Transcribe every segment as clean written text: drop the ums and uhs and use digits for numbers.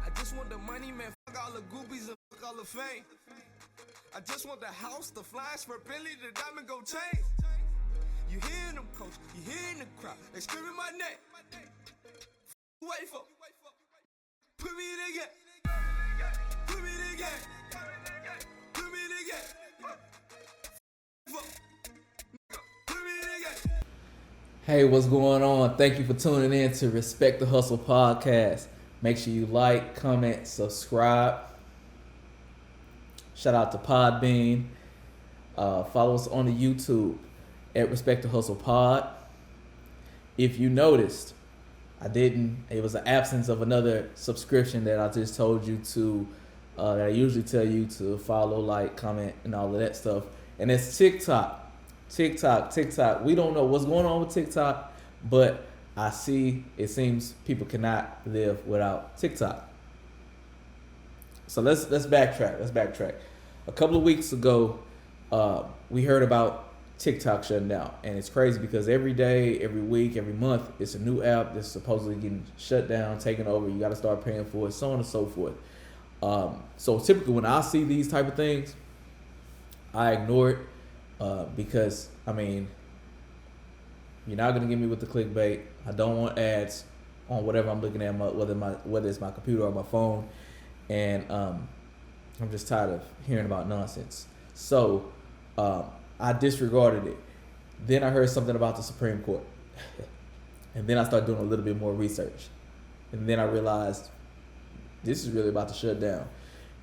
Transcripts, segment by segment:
I just want the money, man. Fuck all the goobies and fuck all the fame. I just want the house, the flash, for Billy, the diamond gold chain. You hearing them, coach? You hearing the crowd? They screaming my name. Wait for. Put me in the game. Put me in the game. Put me in the game. Put me in the game. Hey, what's going on? Thank you for tuning in to Respect the Hustle podcast. Make sure you like, comment, subscribe. Shout out to Podbean. Follow us on the YouTube at Respect the Hustle Pod. If you noticed, it was an absence of another subscription that I just told you to, that I usually tell you to follow, like, comment, and all of that stuff. And it's TikTok. TikTok. We don't know what's going on with TikTok, but it seems people cannot live without TikTok. So let's backtrack. A couple of weeks ago, we heard about TikTok shutting down, and it's crazy because every day, every week, every month, it's a new app that's supposedly getting shut down, taken over. You got to start paying for it, so on and so forth. So typically, when I see these type of things, I ignore it because you're not gonna get me with the clickbait. I don't want ads on whatever I'm looking at, whether it's my computer or my phone, and I'm just tired of hearing about nonsense. So I disregarded it. Then I heard something about the Supreme Court. And then I started doing a little bit more research. And then I realized this is really about to shut down.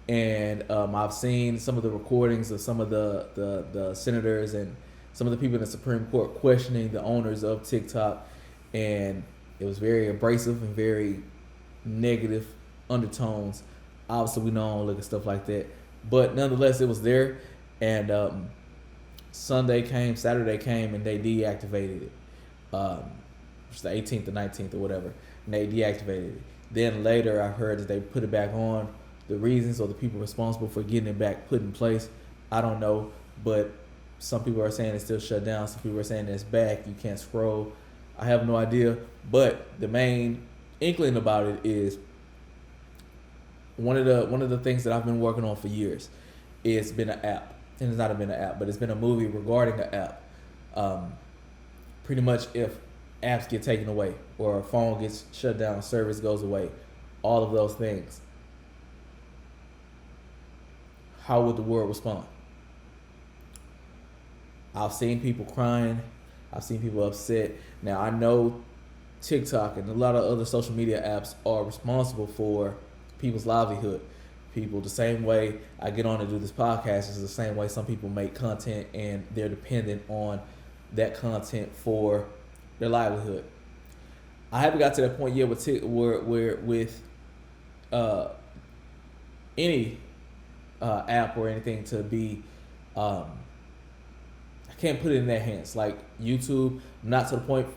And I've seen some of the recordings of some of the senators and some of the people in the Supreme Court questioning the owners of TikTok. And it was very abrasive and very negative undertones. Obviously, we don't look at stuff like that. But nonetheless, it was there. And Saturday came, and they deactivated it. It's the 18th or 19th or whatever. And they deactivated it. Then later, I heard that they put it back on. The reasons or the people responsible for getting it back put in place, I don't know. But some people are saying it's still shut down. Some people are saying it's back. You can't scroll. I have no idea. But the main inkling about it is one of the things that I've been working on for years. It's been an app. And it's not been an app, but it's been a movie regarding the app. Pretty much if apps get taken away or a phone gets shut down, service goes away, all of those things, how would the world respond? I've seen people crying. I've seen people upset. Now, I know TikTok and a lot of other social media apps are responsible for people's livelihood. People, the same way I get on to do this podcast is the same way some people make content and they're dependent on that content for their livelihood. I haven't got to that point yet with any app or anything to be I can't put it in their hands. Like YouTube, not to the point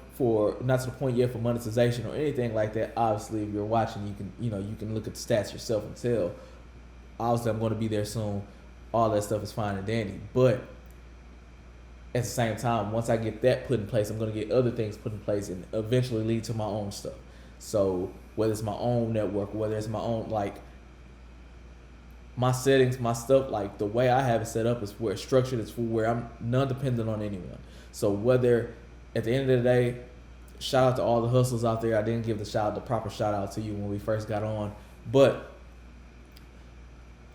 yet for monetization or anything like that. Obviously, if you're watching, you can look at the stats yourself and tell. Obviously, I'm going to be there soon. All that stuff is fine and dandy. But at the same time, once I get that put in place, I'm going to get other things put in place and eventually lead to my own stuff. So whether it's my own network, whether it's my own, like, my settings, my stuff, like the way I have it set up is where it's structured. It's where I'm non-dependent on anyone. So whether at the end of the day, shout out to all the hustlers out there. I didn't give the proper shout out to you when we first got on, but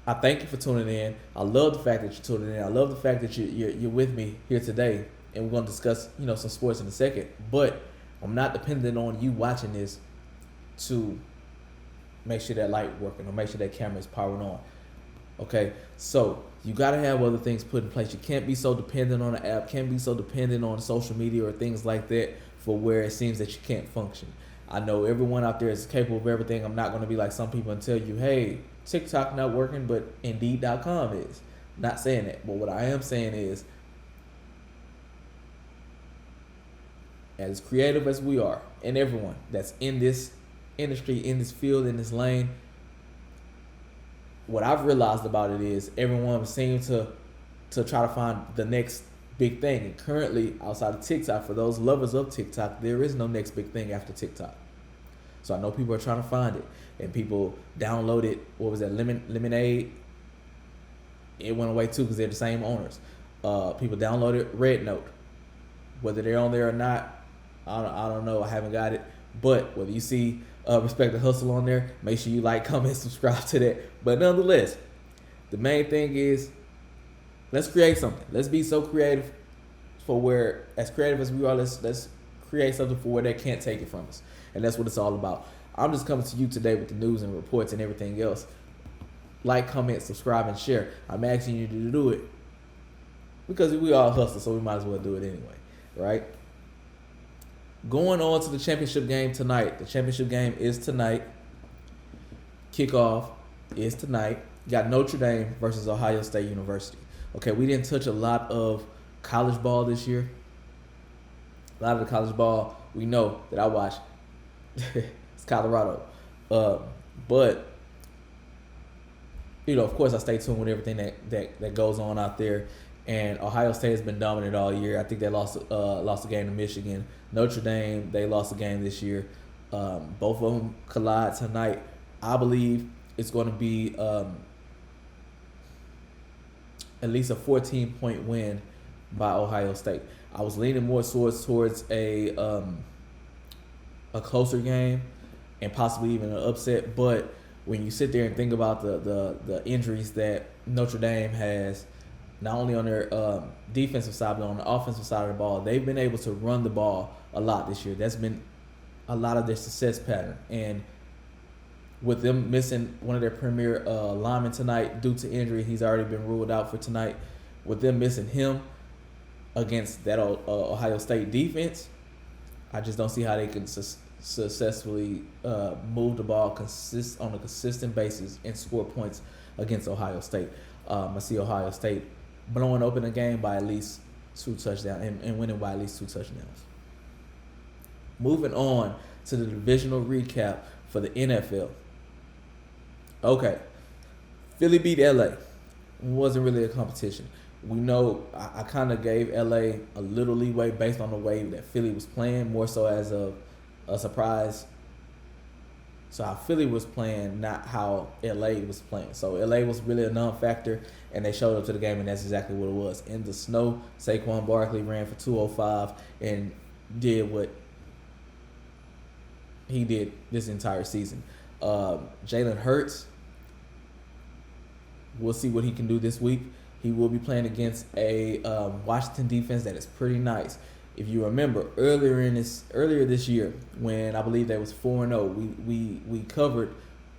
I thank you for tuning in. I love the fact that you're tuning in. I love the fact that you're with me here today, and we're going to discuss some sports in a second. But I'm not dependent on you watching this to make sure that light working or make sure that camera is powered on. Okay, so you got to have other things put in place. You can't be so dependent on an app, can't be so dependent on social media or things like that for where it seems that you can't function. I know everyone out there is capable of everything. I'm not going to be like some people and tell you, hey, TikTok not working, but Indeed.com is. Not saying that, but what I am saying is, as creative as we are, and everyone that's in this industry, in this field, in this lane, what I've realized about it is everyone seems to try to find the next big thing. And currently, outside of TikTok, for those lovers of TikTok, there is no next big thing after TikTok. So I know people are trying to find it, and people downloaded, what was that, Lemonade? It went away too because they're the same owners. People downloaded Red Note. Whether they're on there or not, I don't know. I haven't got it. But whether you see Respect the Hustle on there, make sure you like, comment, subscribe to that. But nonetheless, the main thing is, let's create something. Let's be so creative for where, as creative as we are, let's create something for where they can't take it from us. And that's what it's all about. I'm just coming to you today with the news and reports and everything else. Like, comment, subscribe, and share. I'm asking you to do it because we all hustle, so we might as well do it anyway, right? Going on to the championship game tonight. The championship game is tonight. Kickoff is tonight. Got Notre Dame versus Ohio State University. Okay, we didn't touch a lot of college ball this year. A lot of the college ball we know that I watch it's Colorado. But you know, of course, I stay tuned with everything that goes on out there. And Ohio State has been dominant all year. I think they lost a game to Michigan. Notre Dame, they lost a game this year. Both of them collide tonight. I believe it's going to be at least a 14-point win by Ohio State. I was leaning more towards a closer game and possibly even an upset. But when you sit there and think about the injuries that Notre Dame has, not only on their defensive side, but on the offensive side of the ball, they've been able to run the ball a lot this year. That's been a lot of their success pattern. And with them missing one of their premier linemen tonight due to injury, he's already been ruled out for tonight. With them missing him against that Ohio State defense, I just don't see how they can successfully move the ball on a consistent basis and score points against Ohio State. I see Ohio State blowing open a game by at least 2 touchdowns and winning by at least 2 touchdowns. Moving on to the divisional recap for the NFL. Okay, Philly beat LA. It wasn't really a competition. We know I kind of gave LA a little leeway based on the way that Philly was playing, more so as a surprise. So how Philly was playing, not how LA was playing. So LA was really a non-factor, and they showed up to the game, and that's exactly what it was. In the snow, Saquon Barkley ran for 205 and did what he did this entire season. Jalen Hurts, we'll see what he can do this week. He will be playing against a Washington defense that is pretty nice. If you remember earlier this year, when I believe they was 4-0, we covered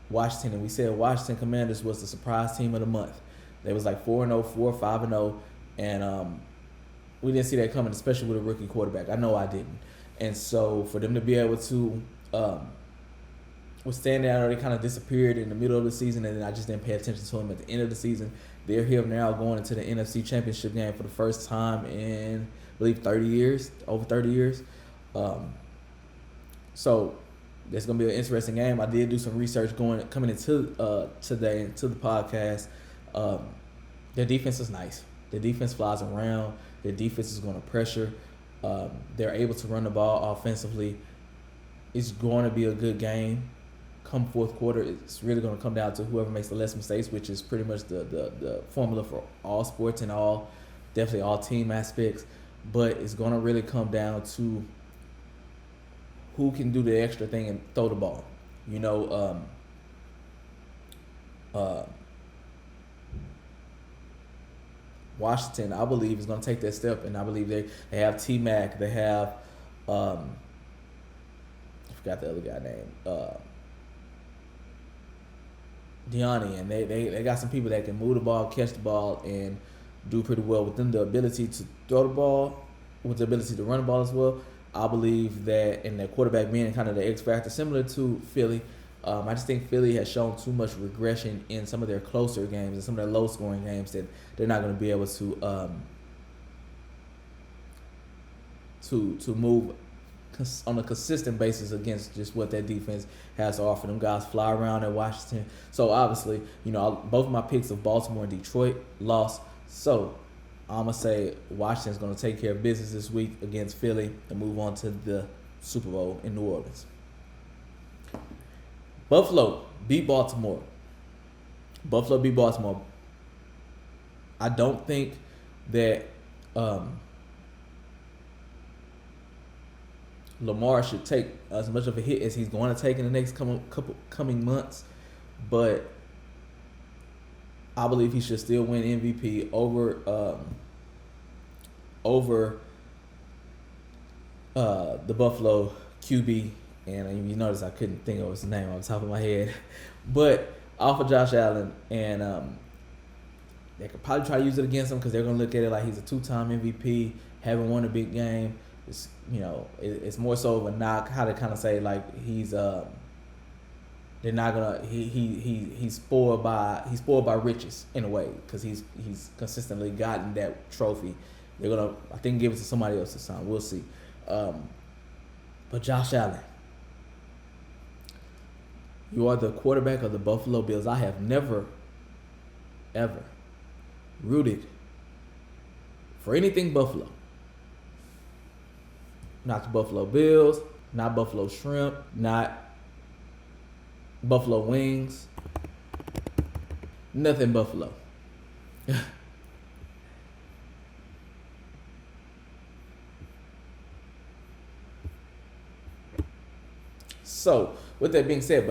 Washington, and we said Washington Commanders was the surprise team of the month. They was like 4-0, 4-5-0, and we didn't see that coming, especially with a rookie quarterback. I know I didn't. And so for them to be able to withstand that, or they kind of disappeared in the middle of the season, and then I just didn't pay attention to them at the end of the season. They're here now going into the NFC Championship game for the first time in, I believe, over 30 years. So it's going to be an interesting game. I did do some research coming into today into the podcast. Their defense is nice. Their defense flies around. Their defense is going to pressure. They're able to run the ball offensively. It's going to be a good game. Come fourth quarter, it's really going to come down to whoever makes the less mistakes, which is pretty much the formula for all sports and definitely all team aspects. But it's going to really come down to who can do the extra thing and throw the ball. You know, Washington, I believe, is going to take that step, and I believe they have T-Mac, they have I forgot the other guy name, Deani, and they got some people that can move the ball, catch the ball, and do pretty well. With them, the ability to throw the ball, with the ability to run the ball as well, I believe that, and their quarterback being kind of the X factor, similar to Philly, I just think Philly has shown too much regression in some of their closer games and some of their low-scoring games that they're not going to be able to move on a consistent basis against just what that defense has to offer. Them guys fly around at Washington. So obviously, you know, both of my picks of Baltimore and Detroit lost. So I'm going to say Washington's going to take care of business this week against Philly and move on to the Super Bowl in New Orleans. Buffalo beat Baltimore. Buffalo beat Baltimore. I don't think that Lamar should take as much of a hit as he's going to take in the next coming months, but I believe he should still win MVP over the Buffalo QB. And you notice I couldn't think of his name off the top of my head, but off of Josh Allen, and they could probably try to use it against him because they're gonna look at it like he's a 2-time MVP, haven't won a big game. It's it's more so of a knock. How to kind of say like they're not gonna he's spoiled by riches in a way because he's consistently gotten that trophy. They're gonna I think give it to somebody else this time. We'll see. But Josh Allen, you are the quarterback of the Buffalo Bills. I have never, ever rooted for anything Buffalo. Not the Buffalo Bills, not Buffalo Shrimp, not Buffalo Wings, nothing Buffalo. So, with that being said,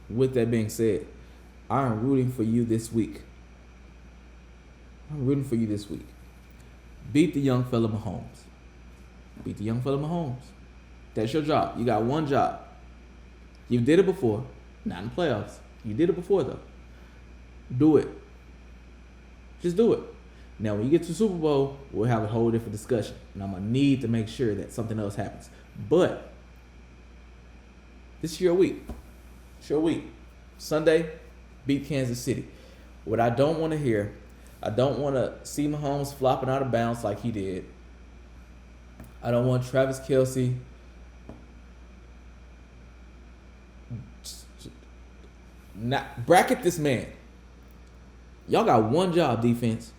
with that being said, I am rooting for you this week. Beat the young fella Mahomes. That's your job. You got one job. You did it before. Not in the playoffs. You did it before, though. Do it. Just do it. Now, when you get to the Super Bowl, we'll have a whole different discussion. And I'm going to need to make sure that something else happens. But this is your week. It's your week. Sunday, beat Kansas City. What I don't want to hear, I don't want to see Mahomes flopping out of bounds like he did. I don't want Travis Kelce not bracket this man. Y'all got one job, defense.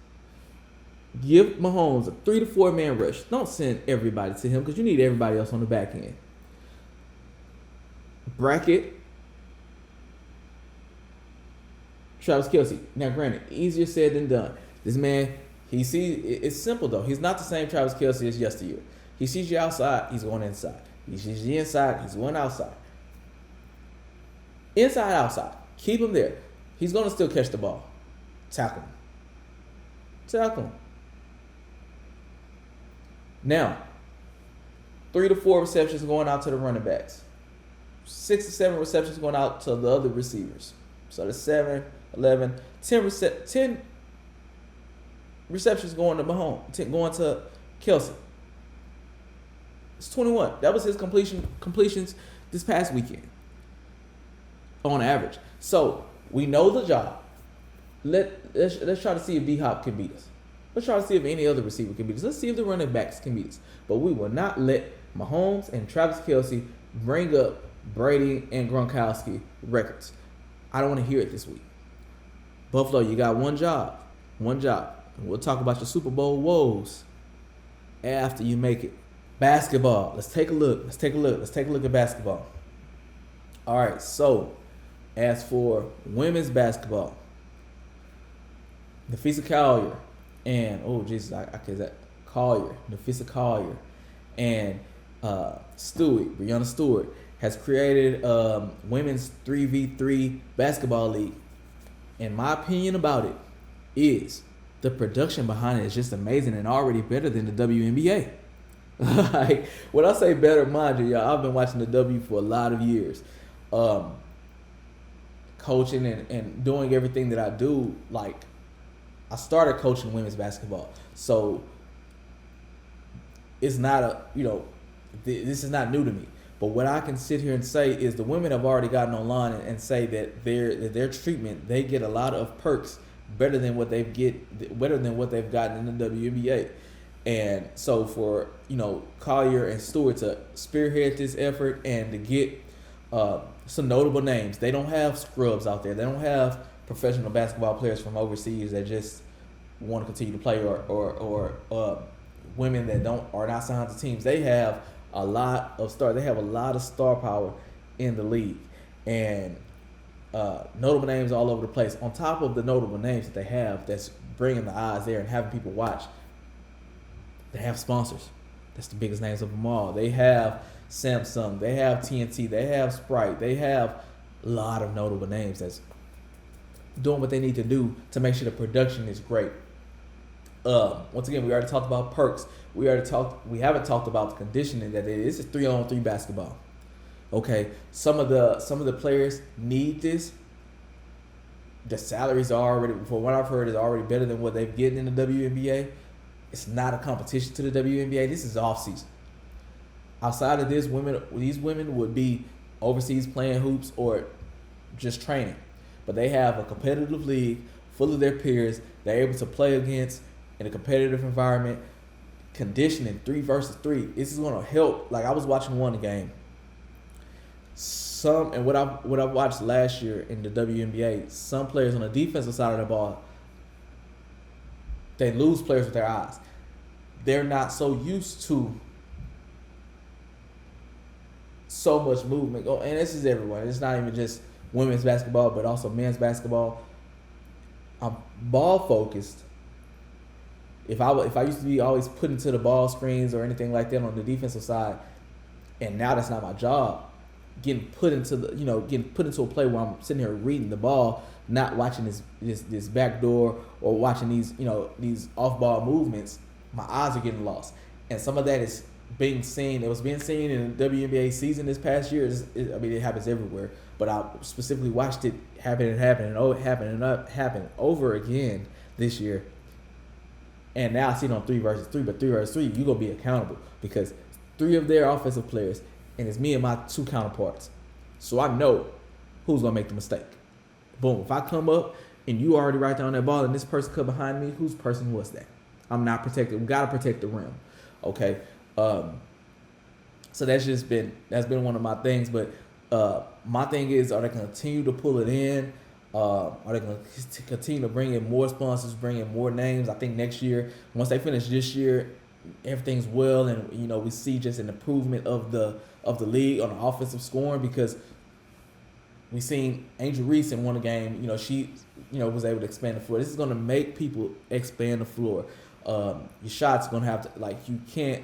Give Mahomes a 3 to 4 man rush. Don't send everybody to him because you need everybody else on the back end. Bracket Travis Kelce. Now, granted, easier said than done. This man, he sees it's simple though. He's not the same Travis Kelce as yesteryear. He sees you outside, he's going inside. He sees you inside, he's going outside. Inside, outside. Keep him there. He's going to still catch the ball. Tackle him. Now, 3 to 4 receptions going out to the running backs. 6 to 7 receptions going out to the other receivers. So the 7, 11, 10 receptions going to Mahomes, going to Kelce. It's 21. That was his completions this past weekend on average. So we know the job. Let's try to see if D-Hop can beat us. Let's try to see if any other receiver can beat us. Let's see if the running backs can beat us. But we will not let Mahomes and Travis Kelce bring up Brady and Gronkowski records. I don't want to hear it this week. Buffalo, you got one job. And we'll talk about your Super Bowl woes after you make it. Basketball. Let's take a look at basketball. All right, so as for women's basketball, Nafisa Collier and Nafisa Collier and Brianna Stewart has created women's 3v3 basketball league. And my opinion about it is the production behind it is just amazing and already better than the WNBA. Like, when I say better, mind you, y'all, I've been watching the W for a lot of years. Coaching and doing everything that I do, like, I started coaching women's basketball. So it's not this is not new to me. But what I can sit here and say is the women have already gotten online and say that their treatment, they get a lot of perks better than what they've gotten in the WNBA. And so for Collier and Stewart to spearhead this effort and to get some notable names, they don't have scrubs out there. They don't have professional basketball players from overseas that just want to continue to play or women that are not signed to teams. They have a lot of stars. They have a lot of star power in the league, and notable names all over the place. On top of the notable names that they have, that's bringing the eyes there and having people watch. They have sponsors. That's the biggest names of them all. They have Samsung. They have TNT. They have Sprite. They have a lot of notable names that's doing what they need to do to make sure the production is great. Once again, we already talked about perks. We haven't talked about the conditioning that it is. It's 3-on-3 basketball. Okay, some of the players need this. The salaries are already, for what I've heard, is already better than what they're getting in the WNBA. It's not a competition to the WNBA. This is off season. Outside of this, these women would be overseas playing hoops or just training. But they have a competitive league full of their peers. They're able to play against in a competitive environment. Conditioning 3 versus 3. This is going to help. Like, I was watching one game. What I watched last year in the WNBA, some players on the defensive side of the ball, they lose players with their eyes. They're not so used to so much movement. Oh, and this is everyone. It's not even just women's basketball, but also men's basketball. I'm ball focused. If I used to be always put into the ball screens or anything like that on the defensive side, and now that's not my job, getting put into a play where I'm sitting here reading the ball, not watching this back door or watching these off ball movements, my eyes are getting lost. And some of that is being seen. It was being seen in the WNBA season this past year. It happens everywhere. But I specifically watched it happen over again this year. And now I see it on 3 versus 3. But 3 versus 3, you're going to be accountable because 3 of their offensive players, and it's me and my 2 counterparts. So I know who's going to make the mistake. Boom. If I come up and you already right there on that ball and this person come behind me, whose person was that? I'm not protected. We got to protect the rim. Okay. So that's been one of my things. But my thing is, are they going to continue to pull it in? Are they going to continue to bring in more sponsors, bring in more names? I think next year, once they finish this year, everything's well, and we see just an improvement of the league on the offensive scoring, because we seen Angel Reese in one game. She was able to expand the floor. This is going to make people expand the floor. Your shots going to have to, you can't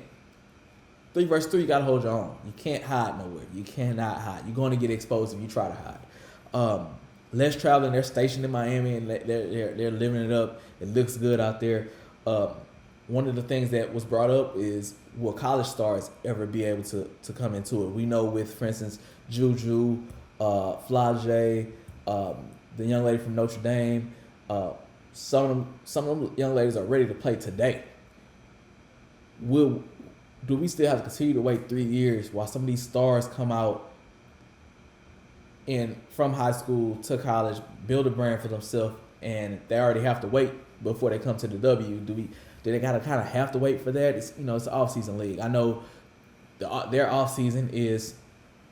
3 versus 3. You got to hold your own. You can't hide nowhere. You cannot hide. You're going to get exposed if you try to hide. Less traveling. They're stationed in Miami and they're living it up. It looks good out there. One of the things that was brought up is, will college stars ever be able to come into it? We know with, for instance, Juju, Flage, the young lady from Notre Dame, some of them young ladies are ready to play today. Do we still have to continue to wait 3 years while some of these stars come out and from high school to college, build a brand for themselves, and they already have to wait before they come to the W? Do they gotta kind of have to wait for that? It's an off-season league. I know their off-season is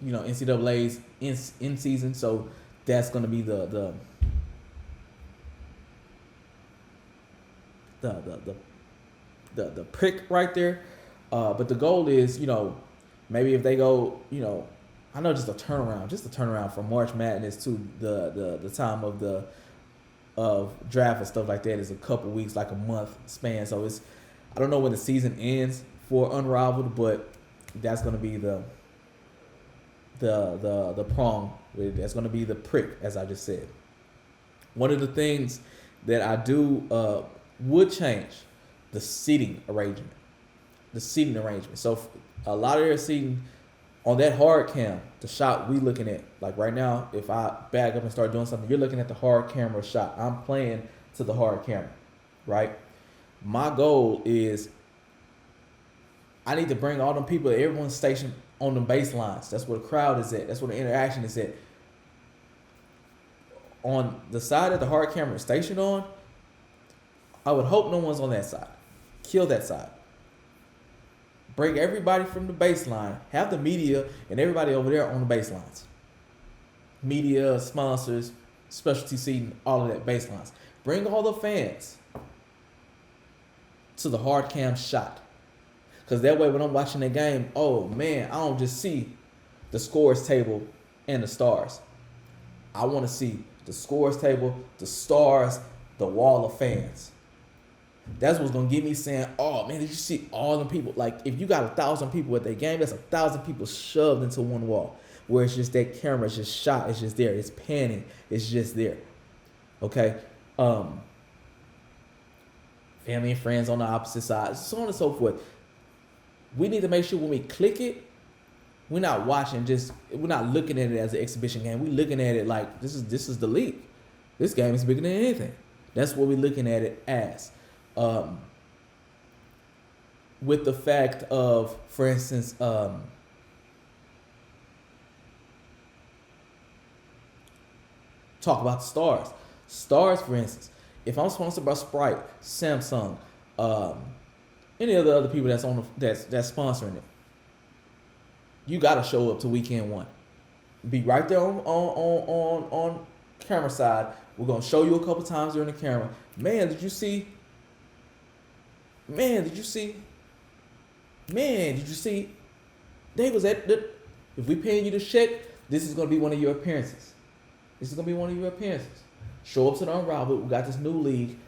NCAA's in season, so that's gonna be the prick right there. But the goal is, maybe if they go, I know just a turnaround from March Madness to the time of draft and stuff like that is a couple weeks, like a month span. So I don't know when the season ends for Unrivaled, but that's going to be the prong. That's going to be the prick, as I just said. One of the things that I do would change the seating arrangement. So a lot of their seating on that hard cam, the shot we looking at, like right now, if I back up and start doing something, you're looking at the hard camera shot. I'm playing to the hard camera, right? My goal is I need to bring all them people, everyone's stationed on the baselines. That's where the crowd is at. That's where the interaction is at. On the side that the hard camera is stationed on, I would hope no one's on that side. Kill that side. Bring everybody from the baseline. Have the media and everybody over there on the baselines. Media, sponsors, specialty seating, all of that baselines. Bring all the fans to the hard cam shot. Because that way when I'm watching the game, oh man, I don't just see the scores table and the stars. I want to see the scores table, the stars, the wall of fans. That's what's gonna get me saying, oh man, did you see all the people? Like if you got 1,000 people at that game, that's 1,000 people shoved into one wall. Where it's just that camera, it's just shot, it's just there, it's panning, it's just there. Okay? Family and friends on the opposite side, so on and so forth. We need to make sure when we click it, we're not looking at it as an exhibition game. We're looking at it like this is the league. This game is bigger than anything. That's what we're looking at it as. With the fact of, for instance, talk about the stars. Stars, for instance, if I'm sponsored by Sprite, Samsung, any of the other people that's that's sponsoring it, you gotta show up to weekend one. Be right there on camera side. We're gonna show you a couple times during the camera. Man, did you see? Man, did you see? Man, did you see? They was at the. If we paying you the check, this is gonna be one of your appearances. This is gonna be one of your appearances. Show up to the Unrivaled. We got this new league.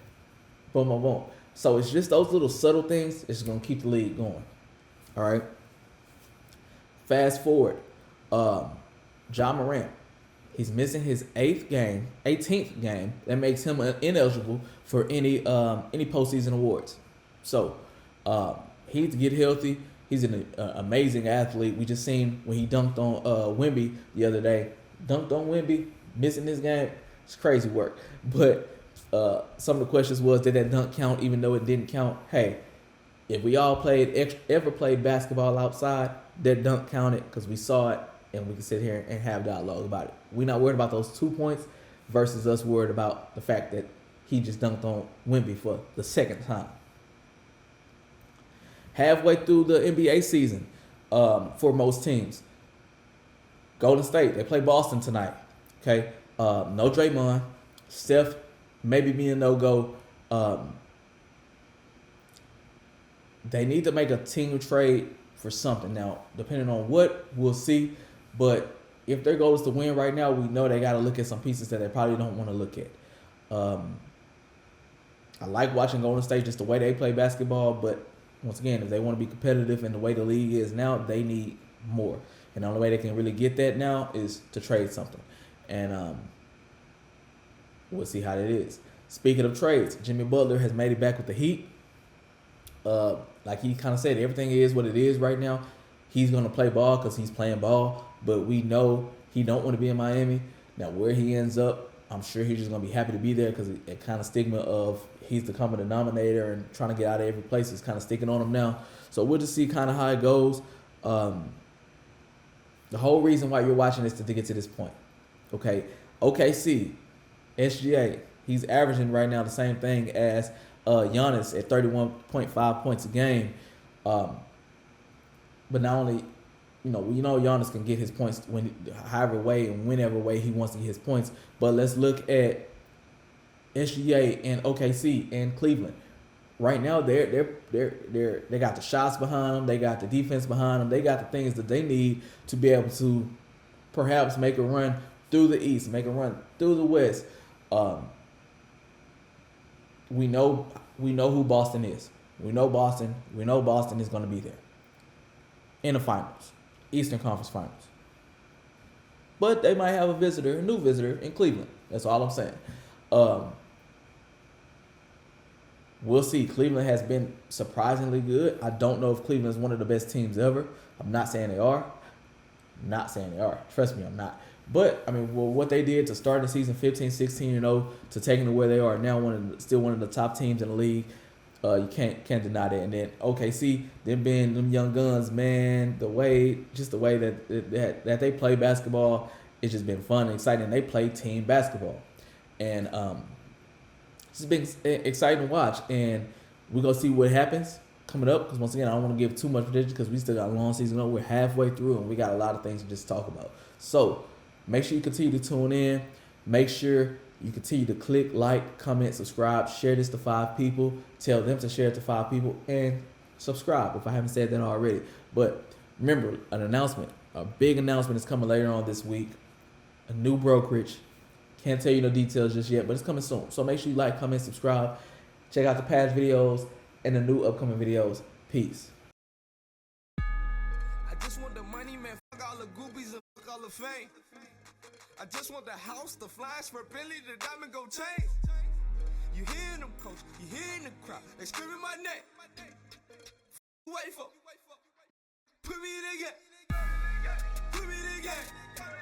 Boom, boom, boom. So it's just those little subtle things. It's gonna keep the league going. All right. Fast forward, John Morant. He's missing his 18th game. That makes him ineligible for any postseason awards. So he needs to get healthy. He's an amazing athlete. We just seen when he dunked on Wemby the other day. Dunked on Wemby, missing this game. It's crazy work. But some of the questions was, did that dunk count even though it didn't count? Hey, if we all ever played basketball outside, that dunk counted because we saw it and we can sit here and have dialogue about it. We're not worried about those 2 points versus us worried about the fact that he just dunked on Wemby for the second time. Halfway through the NBA season, for most teams, Golden State, they play Boston tonight. Okay, no Draymond, Steph maybe being a no-go. They need to make a team trade for something. Now, depending on what, we'll see. But if their goal is to win right now, we know they got to look at some pieces that they probably don't want to look at. I like watching Golden State, just the way they play basketball. But once again, if they want to be competitive in the way the league is now, they need more. And the only way they can really get that now is to trade something. And we'll see how that is. Speaking of trades, Jimmy Butler has made it back with the Heat. Like he kind of said, everything is what it is right now. He's going to play ball because he's playing ball. But we know he don't want to be in Miami. Now, where he ends up, I'm sure he's just going to be happy to be there because it kind of stigma of he's the common denominator and trying to get out of every place is kind of sticking on him now. So we'll just see kind of how it goes. The whole reason why you're watching is to get to this point. Okay, OKC, SGA, he's averaging right now the same thing as Giannis at 31.5 points a game. But not only, Giannis can get his points however way and whenever way he wants to get his points. But let's look at SGA and OKC and Cleveland. Right now, they got the shots behind them. They got the defense behind them. They got the things that they need to be able to perhaps make a run through the East, make a run through the West. We know who Boston is. We know Boston is going to be there in the finals, Eastern Conference Finals. But they might have a new visitor in Cleveland. That's all I'm saying. We'll see. Cleveland has been surprisingly good. I don't know if Cleveland is one of the best teams ever. I'm not saying they are. Trust me, I'm not. But, what they did to start the season 15-16-0 to taking to where they are now, still one of the top teams in the league, you can't deny that. And then OKC, them being them young guns, man, the way that they play basketball, it's just been fun and exciting. They play team basketball. And it's been exciting to watch. And we're going to see what happens coming up. Because, once again, I don't want to give too much prediction because we still got a long season. We're halfway through and we got a lot of things to just talk about. So, make sure you continue to tune in. Make sure you continue to click, like, comment, subscribe, share this to 5 people. Tell them to share it to 5 people. And subscribe if I haven't said that already. But remember, a big announcement is coming later on this week. A new brokerage. Can't tell you no details just yet, but it's coming soon. So make sure you like, comment, subscribe. Check out the past videos and the new upcoming videos. Peace. I just want the money, man. Fuck all the goobies and fuck all the fame. I just want the house, the flash, for Billy, the diamond gold chain. You hearing them, coach? You hearing the crowd? They screaming my name. Wait for. Put me in the game. Put me in the game.